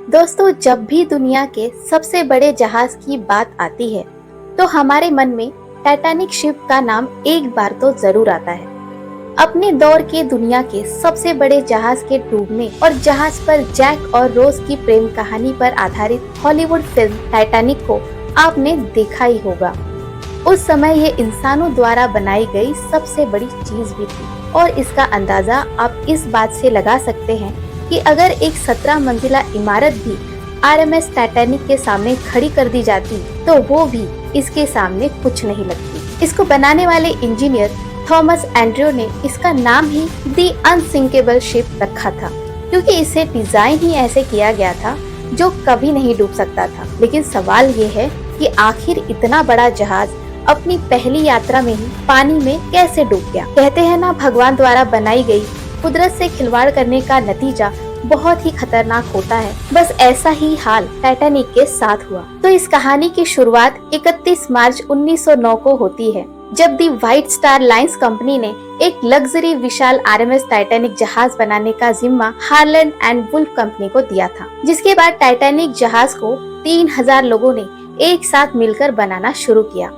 दोस्तों, जब भी दुनिया के सबसे बड़े जहाज की बात आती है तो हमारे मन में टाइटैनिक शिप का नाम एक बार तो जरूर आता है। अपने दौर के दुनिया के सबसे बड़े जहाज के डूबने और जहाज पर जैक और रोज की प्रेम कहानी पर आधारित हॉलीवुड फिल्म टाइटैनिक को आपने देखा ही होगा। उस समय ये इंसानों द्वारा बनाई गई सबसे बड़ी चीज भी थी और इसका अंदाजा आप इस बात से लगा सकते हैं कि अगर एक 17 मंजिला इमारत भी आरएमएस टाइटैनिक के सामने खड़ी कर दी जाती तो वो भी इसके सामने कुछ नहीं लगती। इसको बनाने वाले इंजीनियर थॉमस एंड्रयू ने इसका नाम ही दी अनसिंकेबल शिप रखा था, क्योंकि इसे डिजाइन ही ऐसे किया गया था जो कभी नहीं डूब सकता था। लेकिन सवाल ये है कि आखिर इतना बड़ा जहाज अपनी पहली यात्रा में ही पानी में कैसे डूब गया। कहते हैं ना, भगवान द्वारा बनाई गई कुदरत से खिलवाड़ करने का नतीजा बहुत ही खतरनाक होता है। बस ऐसा ही हाल टाइटैनिक के साथ हुआ। तो इस कहानी की शुरुआत 31 मार्च 1909 को होती है, जब दी व्हाइट स्टार लाइन्स कंपनी ने एक लग्जरी विशाल आरएमएस टाइटैनिक जहाज बनाने का जिम्मा हार्लैंड एंड वुल्फ कंपनी को दिया था। जिसके बाद टाइटैनिक जहाज को 3000 लोगों ने एक साथ मिलकर बनाना शुरू किया।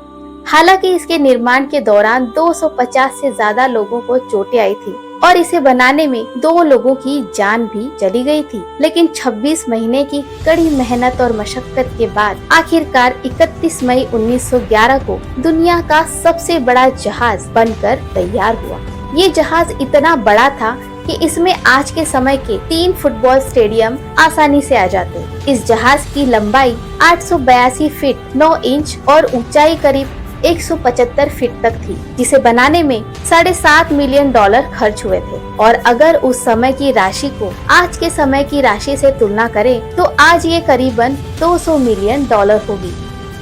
हालांकि इसके निर्माण के दौरान 250 से ज्यादा लोगों को चोटें आई थी और इसे बनाने में 2 लोगों की जान भी चली गई थी। लेकिन 26 महीने की कड़ी मेहनत और मशक्कत के बाद आखिरकार 31 मई 1911 को दुनिया का सबसे बड़ा जहाज बनकर तैयार हुआ। ये जहाज इतना बड़ा था कि इसमें आज के समय के 3 फुटबॉल स्टेडियम आसानी से आ जाते। इस जहाज की लंबाई 882 फीट 9 इंच और ऊंचाई करीब 175 फीट तक थी, जिसे बनाने में $7.5 मिलियन खर्च हुए थे। और अगर उस समय की राशि को आज के समय की राशि से तुलना करें तो आज ये करीबन $200 मिलियन होगी।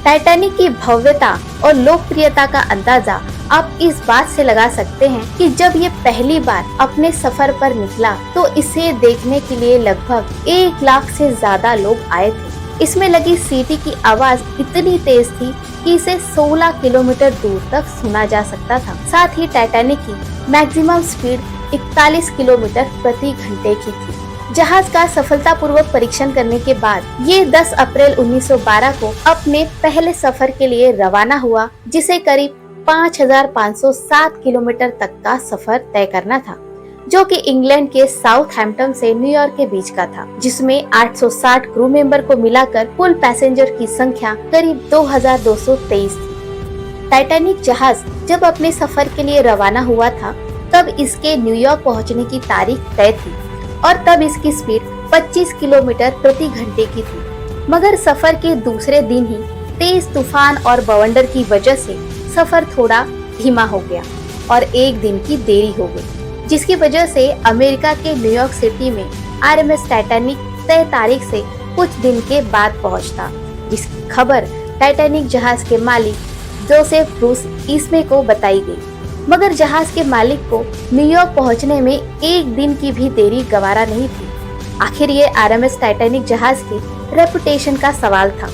टाइटैनिक की भव्यता और लोकप्रियता का अंदाजा आप इस बात से लगा सकते हैं कि जब ये पहली बार अपने सफर पर निकला तो इसे देखने के लिए लगभग 1 लाख से ज्यादा लोग आए थे। इसमें लगी सीटी की आवाज इतनी तेज थी कि इसे 16 किलोमीटर दूर तक सुना जा सकता था। साथ ही टाइटैनिक की मैक्सिमम स्पीड 41 किलोमीटर प्रति घंटे की थी। जहाज का सफलतापूर्वक परीक्षण करने के बाद ये 10 अप्रैल 1912 को अपने पहले सफर के लिए रवाना हुआ, जिसे करीब 5507 किलोमीटर तक का सफर तय करना था, जो कि इंग्लैंड के साउथहैम्पटन से न्यूयॉर्क के बीच का था, जिसमें 860 क्रू मेंबर को मिलाकर कुल पैसेंजर की संख्या करीब 2223 थी। टाइटैनिक जहाज जब अपने सफर के लिए रवाना हुआ था तब इसके न्यूयॉर्क पहुंचने की तारीख तय थी और तब इसकी स्पीड 25 किलोमीटर प्रति घंटे की थी। मगर सफर के दूसरे दिन ही तेज तूफान और बवंडर की वजह से सफर थोड़ा धीमा हो गया और एक दिन की देरी हो गई, जिसकी वजह से अमेरिका के न्यूयॉर्क सिटी में आरएमएस टाइटैनिक तय तारीख से कुछ दिन के बाद पहुंचता, जिसकी खबर टाइटैनिक जहाज के मालिक जोसेफ ब्रूस ईस्मे को बताई गई। मगर जहाज के मालिक को न्यूयॉर्क पहुंचने में एक दिन की भी देरी गवारा नहीं थी। आखिर ये आरएमएस टाइटैनिक जहाज की रेपुटेशन का सवाल था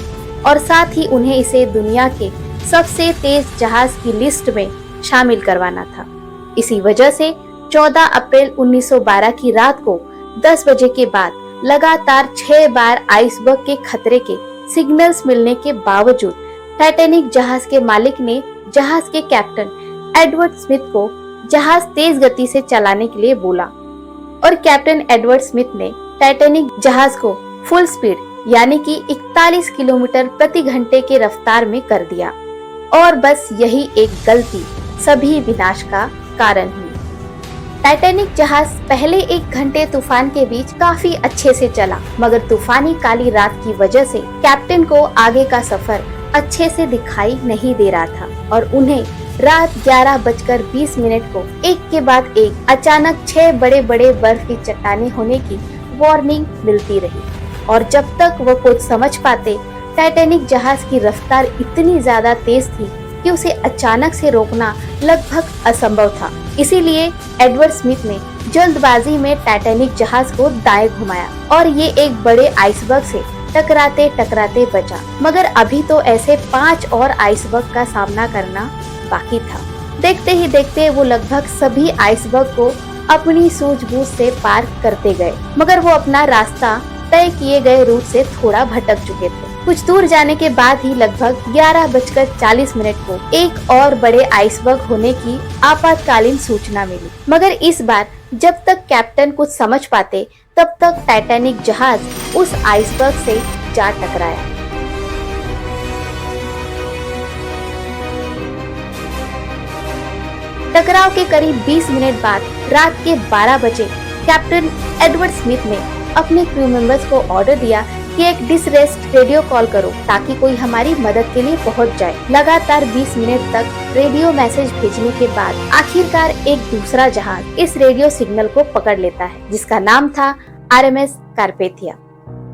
और साथ ही उन्हें इसे दुनिया के सबसे तेज जहाज की लिस्ट में शामिल करवाना था। इसी वजह से 14 अप्रैल 1912 की रात को 10 बजे के बाद लगातार 6 बार आइसबर्ग के खतरे के सिग्नल्स मिलने के बावजूद टाइटैनिक जहाज के मालिक ने जहाज के कैप्टन एडवर्ड स्मिथ को जहाज तेज गति से चलाने के लिए बोला और कैप्टन एडवर्ड स्मिथ ने टाइटैनिक जहाज को फुल स्पीड यानी कि 41 किलोमीटर प्रति घंटे के रफ्तार में कर दिया। और बस यही एक गलती सभी विनाश का कारण हुई। टाइटैनिक जहाज पहले 1 घंटे तूफान के बीच काफी अच्छे से चला, मगर तूफानी काली रात की वजह से कैप्टन को आगे का सफर अच्छे से दिखाई नहीं दे रहा था और उन्हें रात 11:20 को एक के बाद एक अचानक 6 बड़े बड़े बर्फ की चट्टानें होने की वार्निंग मिलती रही। और जब तक वो कुछ समझ पाते, टाइटैनिक जहाज की रफ्तार इतनी ज्यादा तेज थी कि उसे अचानक से रोकना लगभग असंभव था। इसीलिए एडवर्ड स्मिथ ने जल्दबाजी में टाइटैनिक जहाज को दाएं घुमाया और ये एक बड़े आइसबर्ग से टकराते टकराते बचा। मगर अभी तो ऐसे 5 और आइसबर्ग का सामना करना बाकी था। देखते ही देखते वो लगभग सभी आइसबर्ग को अपनी सूझबूझ से पार करते गए, मगर वो अपना रास्ता तय किए गए रूट से थोड़ा भटक चुके थे। कुछ दूर जाने के बाद ही लगभग 11:40 को एक और बड़े आइसबर्ग होने की आपातकालीन सूचना मिली। मगर इस बार जब तक कैप्टन कुछ समझ पाते तब तक टाइटैनिक जहाज उस आइसबर्ग से जा टकराया। टकराव के करीब 20 मिनट बाद रात के 12 बजे कैप्टन एडवर्ड स्मिथ ने अपने क्रू मेंबर्स को ऑर्डर दिया कि एक डिस्ट्रेस रेडियो कॉल करो ताकि कोई हमारी मदद के लिए पहुंच जाए। लगातार 20 मिनट तक रेडियो मैसेज भेजने के बाद आखिरकार एक दूसरा जहाज इस रेडियो सिग्नल को पकड़ लेता है, जिसका नाम था RMS कार्पेथिया।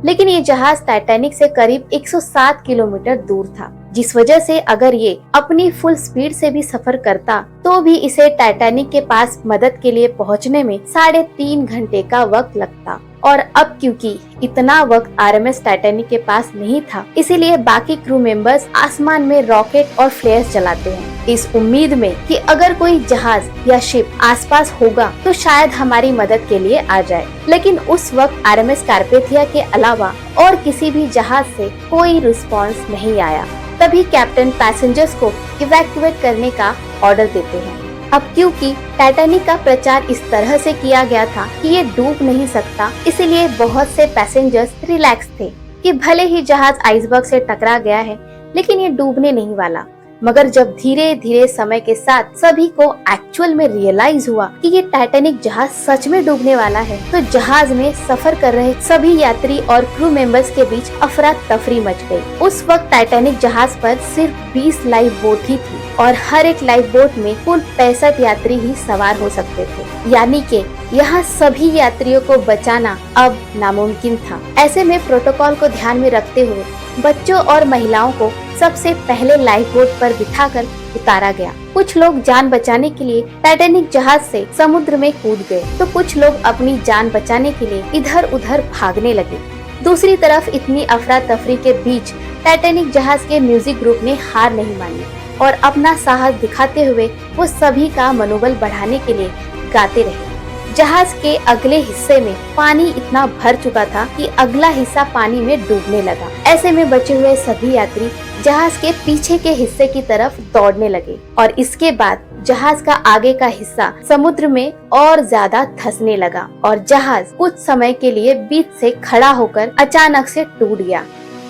लेकिन ये जहाज टाइटैनिक से करीब 107 किलोमीटर दूर था, जिस वजह से अगर ये अपनी फुल स्पीड से भी सफर करता तो भी इसे टाइटैनिक के पास मदद के लिए पहुंचने में 3.5 घंटे का वक्त लगता। और अब क्योंकि इतना वक्त RMS टाइटैनिक के पास नहीं था, इसीलिए बाकी क्रू मेंबर्स आसमान में रॉकेट और फ्लेयर्स चलाते हैं, इस उम्मीद में कि अगर कोई जहाज या शिप आसपास होगा तो शायद हमारी मदद के लिए आ जाए। लेकिन उस वक्त RMS कार्पेथिया के अलावा और किसी भी जहाज से कोई रिस्पॉन्स नहीं आया। तभी कैप्टन पैसेंजर्स को इवैक्यूएट करने का ऑर्डर देते हैं। अब क्योंकि टाइटैनिक का प्रचार इस तरह से किया गया था कि ये डूब नहीं सकता, इसलिए बहुत से पैसेंजर्स रिलैक्स थे कि भले ही जहाज आइसबर्ग से टकरा गया है लेकिन ये डूबने नहीं वाला। मगर जब धीरे धीरे समय के साथ सभी को एक्चुअल में रियलाइज हुआ कि ये टाइटैनिक जहाज सच में डूबने वाला है, तो जहाज में सफर कर रहे सभी यात्री और क्रू मेंबर्स के बीच अफरा तफरी मच गई। उस वक्त टाइटैनिक जहाज पर सिर्फ 20 लाइफ बोट ही थी और हर एक लाइफ बोट में कुल 65 यात्री ही सवार हो सकते थे, यानी कि यहाँ सभी यात्रियों को बचाना अब नामुमकिन था। ऐसे में प्रोटोकॉल को ध्यान में रखते हुए बच्चों और महिलाओं को सबसे पहले लाइफ बोट पर बिठाकर उतारा गया। कुछ लोग जान बचाने के लिए टाइटैनिक जहाज से समुद्र में कूद गए, तो कुछ लोग अपनी जान बचाने के लिए इधर उधर भागने लगे। दूसरी तरफ इतनी अफरा तफरी के बीच टाइटैनिक जहाज के म्यूजिक ग्रुप ने हार नहीं मानी और अपना साहस दिखाते हुए वो सभी का मनोबल बढ़ाने के लिए गाते रहे। जहाज के अगले हिस्से में पानी इतना भर चुका था कि अगला हिस्सा पानी में डूबने लगा। ऐसे में बचे हुए सभी यात्री जहाज के पीछे के हिस्से की तरफ दौड़ने लगे और इसके बाद जहाज का आगे का हिस्सा समुद्र में और ज्यादा धंसने लगा और जहाज कुछ समय के लिए बीच से खड़ा होकर अचानक से टूट गया।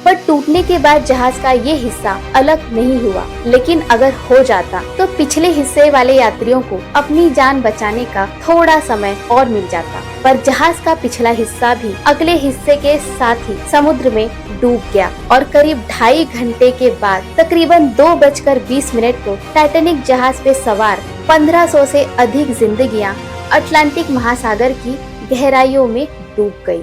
पर टूटने के बाद जहाज का ये हिस्सा अलग नहीं हुआ, लेकिन अगर हो जाता तो पिछले हिस्से वाले यात्रियों को अपनी जान बचाने का थोड़ा समय और मिल जाता। पर जहाज का पिछला हिस्सा भी अगले हिस्से के साथ ही समुद्र में डूब गया और करीब 2.5 घंटे के बाद तकरीबन 2:20 को टाइटैनिक जहाज पे सवार 1500 से अधिक जिंदगियां अटलांटिक महासागर की गहराइयों में डूब गई।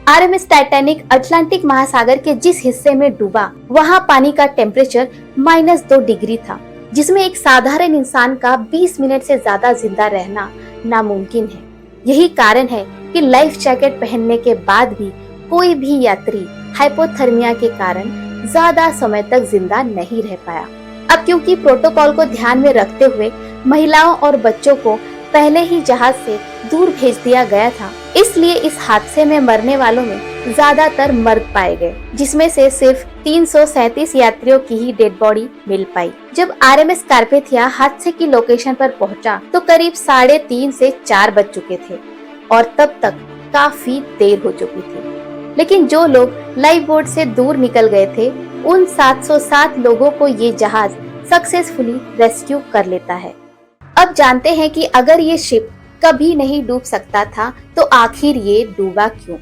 RMS टाइटैनिक अटलांटिक महासागर के जिस हिस्से में डूबा वहाँ पानी का टेम्परेचर -2 डिग्री था, जिसमें एक साधारण इंसान का 20 मिनट से ज्यादा जिंदा रहना नामुमकिन है। यही कारण है कि लाइफ जैकेट पहनने के बाद भी कोई भी यात्री हाइपोथर्मिया के कारण ज्यादा समय तक जिंदा नहीं रह पाया। अब क्योंकि प्रोटोकॉल को ध्यान में रखते हुए महिलाओं और बच्चों को पहले ही जहाज से दूर भेज दिया गया था, इसलिए इस हादसे में मरने वालों में ज्यादातर मर्द पाए गए, जिसमें से सिर्फ 337 यात्रियों की ही डेड बॉडी मिल पाई। जब RMS कार्पेथिया हादसे की लोकेशन पर पहुंचा तो करीब 3:30 से 4 बज चुके थे और तब तक काफी देर हो चुकी थी। लेकिन जो लोग लाइफ बोट से दूर निकल गए थे, उन 707 लोगों को ये जहाज सक्सेसफुली रेस्क्यू कर लेता है। अब जानते हैं कि अगर ये शिप कभी नहीं डूब सकता था तो आखिर ये डूबा क्यों?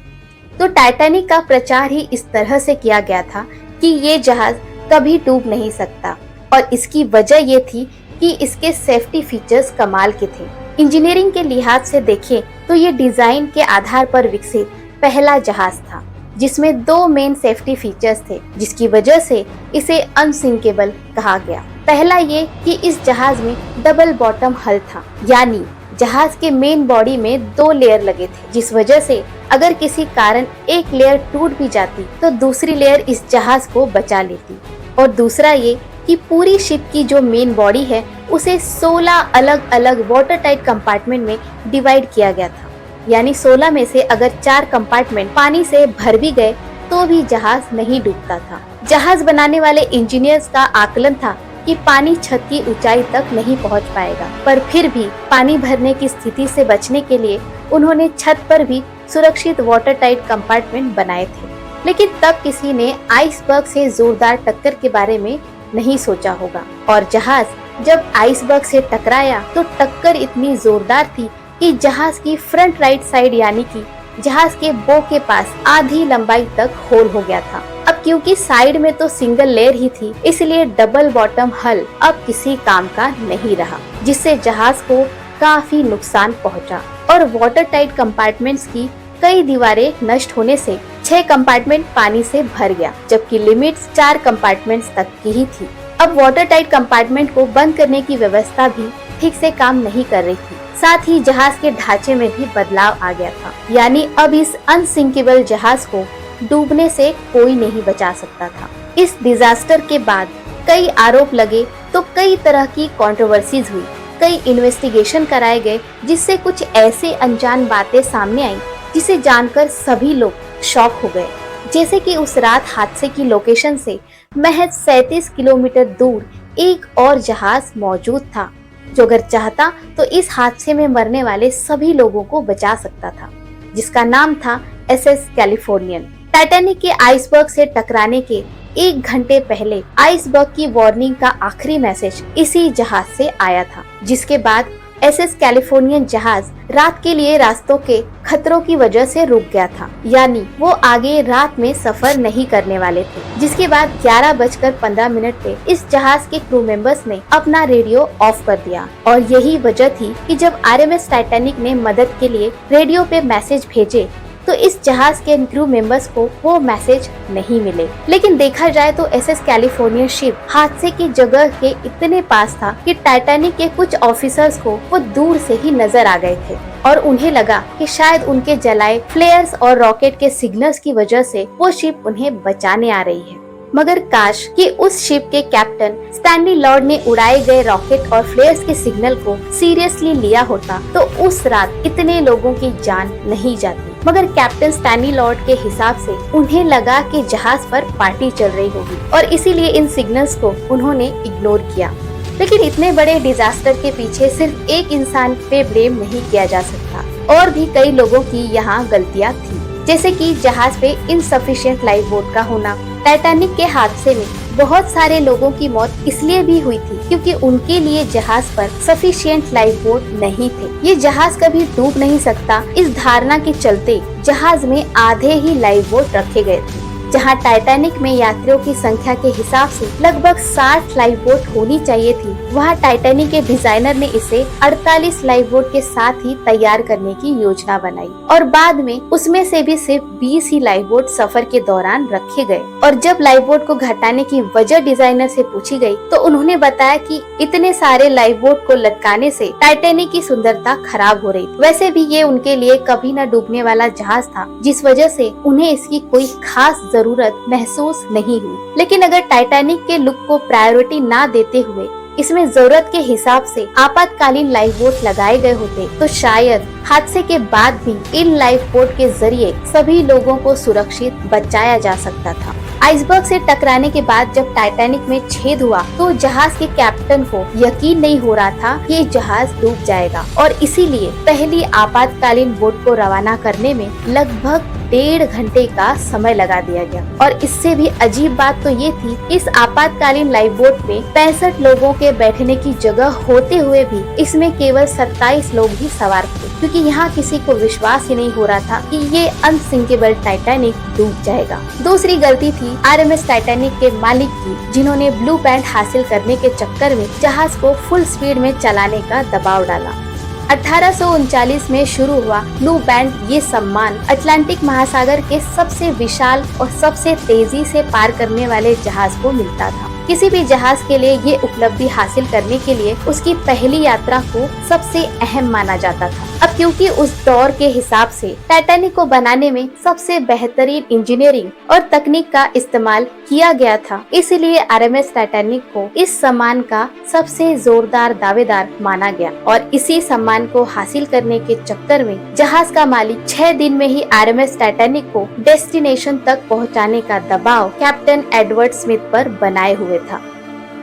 तो टाइटैनिक का प्रचार ही इस तरह से किया गया था कि ये जहाज कभी डूब नहीं सकता और इसकी वजह ये थी कि इसके सेफ्टी फीचर्स कमाल के थे। इंजीनियरिंग के लिहाज से देखें तो ये डिजाइन के आधार पर विकसित पहला जहाज था जिसमें 2 मेन सेफ्टी फीचर्स थे, जिसकी वजह से इसे अनसिंकेबल कहा गया। पहला ये कि इस जहाज में डबल बॉटम हल था, यानी जहाज के मेन बॉडी में 2 लेयर लगे थे, जिस वजह से अगर किसी कारण एक लेयर टूट भी जाती तो दूसरी लेयर इस जहाज को बचा लेती। और दूसरा ये कि पूरी शिप की जो मेन बॉडी है उसे 16 अलग अलग वाटर टाइट कंपार्टमेंट में डिवाइड किया गया था। यानी 16 में से अगर 4 कंपार्टमेंट पानी से भर भी गए तो भी जहाज नहीं डूबता था। जहाज बनाने वाले इंजीनियर्स का आकलन था कि पानी छत की ऊंचाई तक नहीं पहुंच पाएगा, पर फिर भी पानी भरने की स्थिति से बचने के लिए उन्होंने छत पर भी सुरक्षित वाटर टाइट कंपार्टमेंट बनाए थे। लेकिन तब किसी ने आइसबर्ग से जोरदार टक्कर के बारे में नहीं सोचा होगा, और जहाज जब आइसबर्ग से टकराया तो टक्कर इतनी जोरदार थी कि जहाज की फ्रंट राइट साइड यानी कि जहाज के बो के पास आधी लंबाई तक होल हो गया था। अब क्योंकि साइड में तो सिंगल लेयर ही थी, इसलिए डबल बॉटम हल अब किसी काम का नहीं रहा, जिससे जहाज को काफी नुकसान पहुंचा और वाटर टाइट कंपार्टमेंट्स की कई दीवारें नष्ट होने से 6 कंपार्टमेंट पानी से भर गया, जबकि लिमिट्स 4 कंपार्टमेंट्स तक की ही थी। अब वाटर टाइट कंपार्टमेंट को बंद करने की व्यवस्था भी ठीक से काम नहीं कर रही थी। साथ ही जहाज के ढांचे में भी बदलाव आ गया था, यानी अब इस अनसिंकेबल जहाज को डूबने से कोई नहीं बचा सकता था। इस डिजास्टर के बाद कई आरोप लगे तो कई तरह की कंट्रोवर्सीज हुई, कई इन्वेस्टिगेशन कराए गए, जिससे कुछ ऐसे अनजान बातें सामने आई जिसे जानकर सभी लोग शॉक हो गए। जैसे कि उस रात हादसे की लोकेशन से महज 37 किलोमीटर दूर एक और जहाज मौजूद था, जो अगर चाहता तो इस हादसे में मरने वाले सभी लोगों को बचा सकता था, जिसका नाम था एसएस कैलिफोर्नियन। टाइटैनिक के आइसबर्ग से टकराने के 1 घंटे पहले आइसबर्ग की वार्निंग का आखिरी मैसेज इसी जहाज से आया था, जिसके बाद एसएस कैलिफोर्नियन जहाज रात के लिए रास्तों के खतरों की वजह से रुक गया था, यानी वो आगे रात में सफर नहीं करने वाले थे। जिसके बाद 11:15 पे इस जहाज के क्रू मेंबर्स ने अपना रेडियो ऑफ कर दिया, और यही वजह थी कि जब आरएमएस टाइटैनिक ने मदद के लिए रेडियो पे मैसेज भेजे तो इस जहाज के क्रू मेंबर्स को वो मैसेज नहीं मिले। लेकिन देखा जाए तो एसएस कैलिफोर्निया शिप हादसे की जगह के इतने पास था कि टाइटैनिक के कुछ ऑफिसर्स को वो दूर से ही नजर आ गए थे, और उन्हें लगा कि शायद उनके जलाए फ्लेयर्स और रॉकेट के सिग्नल्स की वजह से वो शिप उन्हें बचाने आ रही है। मगर काश कि उस शिप के कैप्टन स्टैनली लॉर्ड ने उड़ाए गए रॉकेट और फ्लेयर्स के सिग्नल को सीरियसली लिया होता तो उस रात इतने लोगों की जान नहीं जाती। मगर कैप्टन स्टैनली लॉर्ड के हिसाब से उन्हें लगा कि जहाज पर पार्टी चल रही होगी, और इसीलिए इन सिग्नल्स को उन्होंने इग्नोर किया। लेकिन इतने बड़े डिजास्टर के पीछे सिर्फ एक इंसान पे ब्लेम नहीं किया जा सकता, और भी कई लोगों की यहाँ गलतियाँ थी, जैसे कि जहाज पे इनसफिशिएंट लाइफ बोट का होना। टाइटैनिक के हादसे में बहुत सारे लोगों की मौत इसलिए भी हुई थी क्योंकि उनके लिए जहाज पर सफिशिएंट लाइफ बोट नहीं थे। ये जहाज कभी डूब नहीं सकता, इस धारणा के चलते जहाज में आधे ही लाइफ बोट रखे गए थे। जहां टाइटैनिक में यात्रियों की संख्या के हिसाब से लगभग 60 लाइफ बोट होनी चाहिए थी, वहां टाइटैनिक के डिजाइनर ने इसे 48 लाइफ बोट के साथ ही तैयार करने की योजना बनाई, और बाद में उसमें से भी सिर्फ 20 ही लाइफ बोट सफर के दौरान रखे गए। और जब लाइफ बोट को घटाने की वजह डिजाइनर से पूछी गई तो उन्होंने बताया कि इतने सारे लाइफ बोट को लटकाने से टाइटैनिक की सुंदरता खराब हो रही। वैसे भी ये उनके लिए कभी न डूबने वाला जहाज था, जिस वजह से उन्हें इसकी कोई खास जरूरत महसूस नहीं हुई। लेकिन अगर टाइटैनिक के लुक को प्रायोरिटी ना देते हुए इसमें जरूरत के हिसाब से आपातकालीन लाइफ बोट लगाए गए होते तो शायद हादसे के बाद भी इन लाइफ बोट के जरिए सभी लोगों को सुरक्षित बचाया जा सकता था। आइसबर्ग से टकराने के बाद जब टाइटैनिक में छेद हुआ तो जहाज के कैप्टन को यकीन नहीं हो रहा था कि जहाज डूब जाएगा, और इसीलिए पहली आपातकालीन बोट को रवाना करने में लगभग 1.5 घंटे का समय लगा दिया गया। और इससे भी अजीब बात तो ये थी, इस आपातकालीन लाइफ बोट में 65 लोगों के बैठने की जगह होते हुए भी इसमें केवल 27 लोग ही सवार थे, क्योंकि यहाँ किसी को विश्वास ही नहीं हो रहा था कि ये अनसिंकेबल टाइटैनिक डूब जाएगा। दूसरी गलती थी आरएमएस टाइटैनिक के मालिक की, जिन्होंने ब्लू बैंड हासिल करने के चक्कर में जहाज को फुल स्पीड में चलाने का दबाव डाला। 1839 में शुरू हुआ ब्लू बैंड ये सम्मान अटलांटिक महासागर के सबसे विशाल और सबसे तेजी से पार करने वाले जहाज को मिलता था। किसी भी जहाज के लिए ये उपलब्धि हासिल करने के लिए उसकी पहली यात्रा को सबसे अहम माना जाता था। अब क्योंकि उस दौर के हिसाब से टाइटैनिक को बनाने में सबसे बेहतरीन इंजीनियरिंग और तकनीक का इस्तेमाल किया गया था, इसलिए आरएमएस टाइटैनिक को इस सम्मान का सबसे जोरदार दावेदार माना गया। और इसी सम्मान को हासिल करने के चक्कर में जहाज का मालिक 6 दिन में ही आरएमएस टाइटैनिक को डेस्टिनेशन तक पहुंचाने का दबाव कैप्टन एडवर्ड स्मिथ पर बनाए हुए था।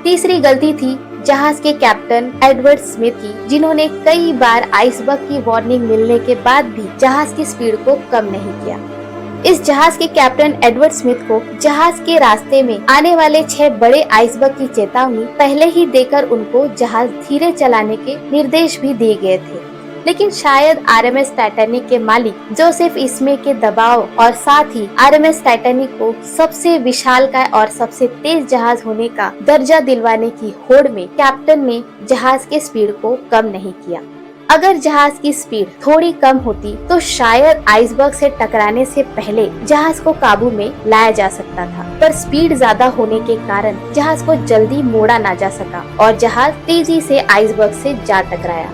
तीसरी गलती थी जहाज के कैप्टन एडवर्ड स्मिथ की, जिन्होंने कई बार आइसबर्ग की वार्निंग मिलने के बाद भी जहाज की स्पीड को कम नहीं किया। इस जहाज के कैप्टन एडवर्ड स्मिथ को जहाज के रास्ते में आने वाले 6 बड़े आइसबर्ग की चेतावनी पहले ही देकर उनको जहाज धीरे चलाने के निर्देश भी दिए गए थे। लेकिन शायद आरएमएस टाइटैनिक के मालिक जोसेफ इस्मे के दबाव और साथ ही आरएमएस टाइटैनिक को सबसे विशालकाय और सबसे तेज जहाज होने का दर्जा दिलवाने की होड़ में कैप्टन ने जहाज के स्पीड को कम नहीं किया। अगर जहाज की स्पीड थोड़ी कम होती तो शायद आइसबर्ग से टकराने से पहले जहाज को काबू में लाया जा सकता था, पर स्पीड ज्यादा होने के कारण जहाज को जल्दी मोड़ा ना जा सका और जहाज तेजी से आइसबर्ग से जा टकराया।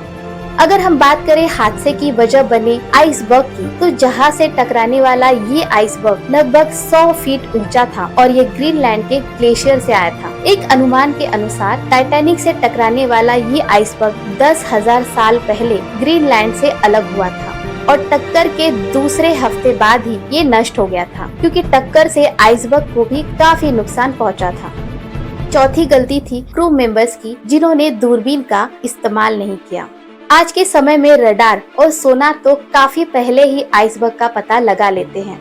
अगर हम बात करें हादसे की वजह बने आइसबर्ग की, तो जहाज से टकराने वाला ये आइसबर्ग लगभग 100 फीट ऊंचा था और ये ग्रीनलैंड के ग्लेशियर से आया था। एक अनुमान के अनुसार टाइटैनिक से टकराने वाला ये आइसबर्ग 10,000 साल पहले ग्रीनलैंड से अलग हुआ था और टक्कर के दूसरे हफ्ते बाद ही ये नष्ट हो गया था, क्योंकि टक्कर से आइसबर्ग को भी काफी नुकसान पहुँचा था। चौथी गलती थी क्रू मेंबर्स की, जिन्होंने दूरबीन का इस्तेमाल नहीं किया। आज के समय में रडार और सोनार तो काफी पहले ही आइसबर्ग का पता लगा लेते हैं।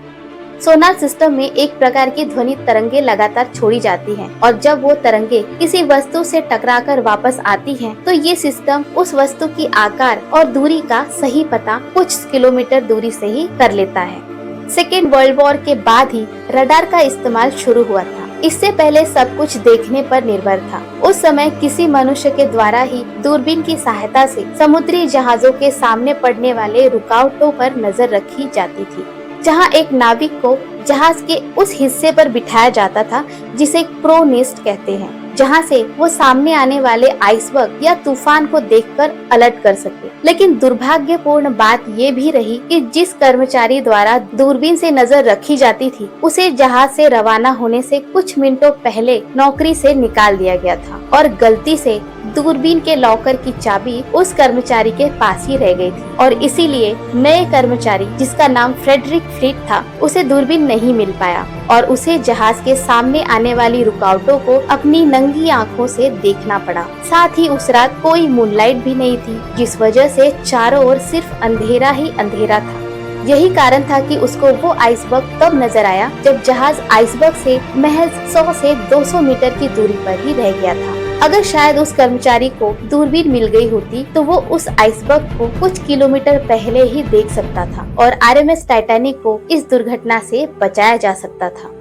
सोनार सिस्टम में एक प्रकार की ध्वनि तरंगे लगातार छोड़ी जाती हैं और जब वो तरंगे किसी वस्तु से टकराकर वापस आती हैं, तो ये सिस्टम उस वस्तु की आकार और दूरी का सही पता कुछ किलोमीटर दूरी से ही कर लेता है। सेकेंड वर्ल्ड वॉर के बाद ही रडार का इस्तेमाल शुरू हुआ था। इससे पहले सब कुछ देखने पर निर्भर था। उस समय किसी मनुष्य के द्वारा ही दूरबीन की सहायता से समुद्री जहाजों के सामने पड़ने वाले रुकावटों पर नजर रखी जाती थी, जहां एक नाविक को जहाज के उस हिस्से पर बिठाया जाता था जिसे क्रोनिस्ट कहते हैं, जहां से वो सामने आने वाले आइसबर्ग या तूफान को देखकर अलर्ट कर सके। लेकिन दुर्भाग्यपूर्ण बात ये भी रही कि जिस कर्मचारी द्वारा दूरबीन से नजर रखी जाती थी, उसे जहाज से रवाना होने से कुछ मिनटों पहले नौकरी से निकाल दिया गया था और गलती से दूरबीन के लॉकर की चाबी उस कर्मचारी के पास ही रह गई थी और इसीलिए नए कर्मचारी, जिसका नाम फ्रेडरिक फ्लीट था, उसे दूरबीन नहीं मिल पाया और उसे जहाज के सामने आने वाली रुकावटों को अपनी नंगी आंखों से देखना पड़ा। साथ ही उस रात कोई मूनलाइट भी नहीं थी, जिस वजह से चारों ओर सिर्फ अंधेरा ही अंधेरा था। यही कारण था कि उसको वो आइसबर्ग तब नजर आया जब जहाज आइसबर्ग से महज 100 से 200 मीटर की दूरी पर ही रह गया था। अगर शायद उस कर्मचारी को दूरबीन मिल गई होती तो वो उस आइसबर्ग को कुछ किलोमीटर पहले ही देख सकता था और आरएमएस टाइटैनिक को इस दुर्घटना से बचाया जा सकता था।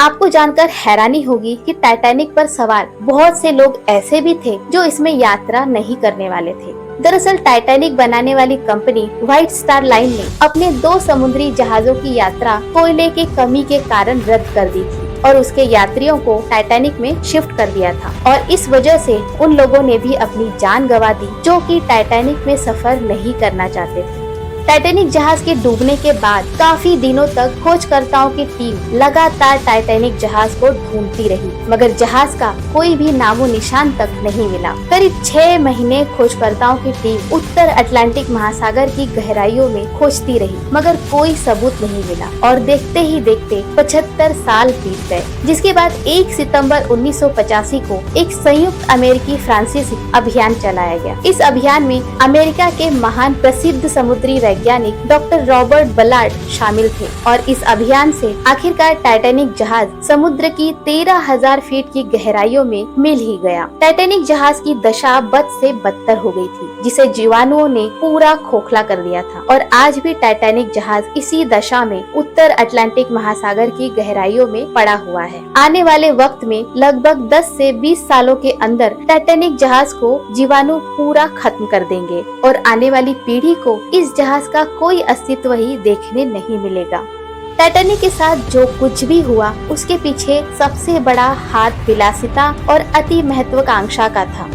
आपको जानकर हैरानी होगी कि टाइटैनिक पर सवार बहुत से लोग ऐसे भी थे जो इसमें यात्रा नहीं करने वाले थे। दरअसल टाइटैनिक बनाने वाली कंपनी व्हाइट स्टार लाइन ने अपने 2 समुद्री जहाजों की यात्रा कोयले की कमी के कारण रद्द कर दी थी और उसके यात्रियों को टाइटैनिक में शिफ्ट कर दिया था और इस वजह से उन लोगों ने भी अपनी जान गंवा दी जो कि टाइटैनिक में सफर नहीं करना चाहते थे। टाइटैनिक जहाज के डूबने के बाद काफी दिनों तक खोजकर्ताओं की टीम लगातार टाइटैनिक जहाज को ढूंढती रही, मगर जहाज का कोई भी नामो निशान तक नहीं मिला। करीब 6 महीने खोजकर्ताओं की टीम उत्तर अटलांटिक महासागर की गहराइयों में खोजती रही, मगर कोई सबूत नहीं मिला और देखते ही देखते 75 साल बीत गए, जिसके बाद 1 सितंबर 1985 को एक संयुक्त अमेरिकी फ्रांसीसी अभियान चलाया गया। इस अभियान में अमेरिका के महान प्रसिद्ध समुद्री वैज्ञानिक डॉक्टर रॉबर्ट बलार्ड शामिल थे और इस अभियान से आखिरकार टाइटैनिक जहाज समुद्र की 13,000 फीट की गहराइयों में मिल ही गया। टाइटैनिक जहाज की दशा बद से बदतर हो गई थी, जिसे जीवाणुओं ने पूरा खोखला कर दिया था और आज भी टाइटैनिक जहाज इसी दशा में उत्तर अटलांटिक महासागर की गहराइयों में पड़ा हुआ है। आने वाले वक्त में लगभग 10 से 20 सालों के अंदर टाइटैनिक जहाज को जीवाणु पूरा खत्म कर देंगे और आने वाली पीढ़ी को इस जहाज का कोई अस्तित्व ही देखने नहीं मिलेगा। टाइटैनिक के साथ जो कुछ भी हुआ उसके पीछे सबसे बड़ा हाथ विलासिता और अति महत्वाकांक्षा का था।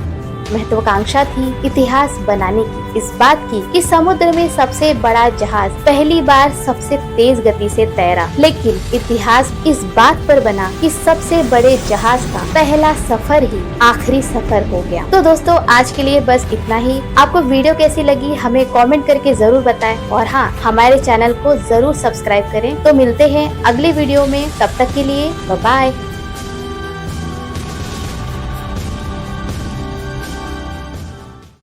महत्वाकांक्षा थी इतिहास बनाने की, इस बात की कि समुद्र में सबसे बड़ा जहाज पहली बार सबसे तेज गति से तैरा। लेकिन इतिहास इस बात पर बना कि सबसे बड़े जहाज का पहला सफर ही आखिरी सफर हो गया। तो दोस्तों आज के लिए बस इतना ही। आपको वीडियो कैसी लगी हमें कमेंट करके जरूर बताएं और हाँ, हमारे चैनल को जरूर सब्सक्राइब करें। तो मिलते हैं अगले वीडियो में, तब तक के लिए बाय बाय।